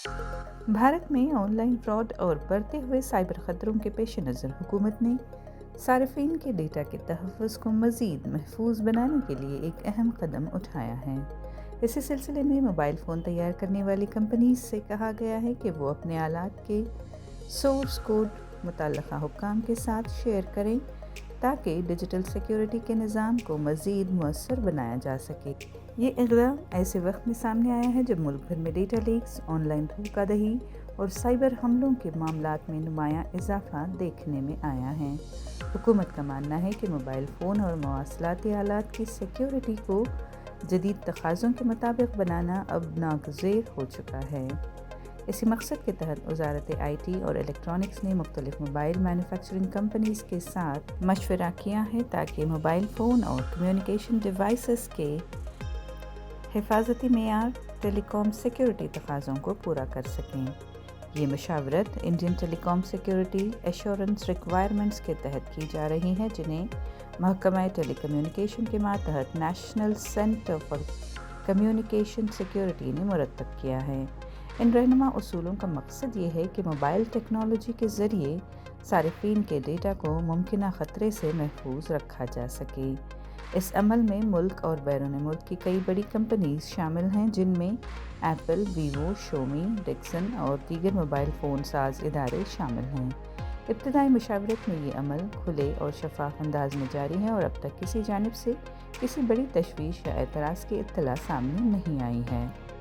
भारत में online fraud और बढ़ते हुए साइबर ख़तरों के पेश नज़र हुकूमत ने सार्फिन के डेटा के तहफ़्फ़ुज़ को मज़ीद महफूज बनाने के लिए एक अहम कदम उठाया है। इसी सिलसिले में मोबाइल फ़ोन तैयार करने वाली कंपनीज से कहा गया है कि वो अपने आलात के सोर्स कोड मुतल्लिक़ा हुक्काम के साथ शेयर करें ताकि डिजिटल सिक्योरिटी के निज़ाम को मज़ीद मुअस्सर बनाया जा सके। ये इक़दाम ऐसे वक्त में सामने आया है जब मुल्क भर में डेटा लीक्स, ऑनलाइन धोखाधड़ी और साइबर हमलों के मामलात में नुमायाँ इजाफा देखने में आया है। हुकूमत का मानना है कि मोबाइल फ़ोन और मवासलाती आलात की सिक्योरिटी को जदीद तकाज़ों के मुताबिक बनाना अब नागज़ीर हो चुका है। इसी मकसद के तहत वज़ारत IT और इलेक्ट्रॉनिक्स ने मुख्तलिफ मोबाइल मैन्युफैक्चरिंग कंपनीज़ के साथ मशवरा किया है ताकि मोबाइल फ़ोन और कम्युनिकेशन डिवाइसेस के हिफाजती मेयार टेलीकॉम सिक्योरिटी तकाज़ों को पूरा कर सकें। ये मशावरत Indian telecom security assurance requirements के तहत की जा रही है, जिन्हें महकमा टेली कम्युनिकेशन के मातहत national centre for communication security ने मुरतब किया है। इन रहनुमा उसूलों का मकसद ये है कि मोबाइल टेक्नोलॉजी के ज़रिए सारिफिन के डेटा को मुमकिन ख़तरे से महफूज रखा जा सके। इस अमल में मुल्क और बैरून मुल्क की कई बड़ी कंपनीज शामिल हैं, जिनमें एप्पल, वीवो, शोमी, डिक्सन और दीगर मोबाइल फ़ोन साज इदारे शामिल हैं। इब्तदाई मुशावरत में ये अमल खुले और शफाफ अंदाज में जारी है और अब तक किसी जानिब से किसी बड़ी तशवीश या एतराज़ की इत्तला सामने नहीं आई है।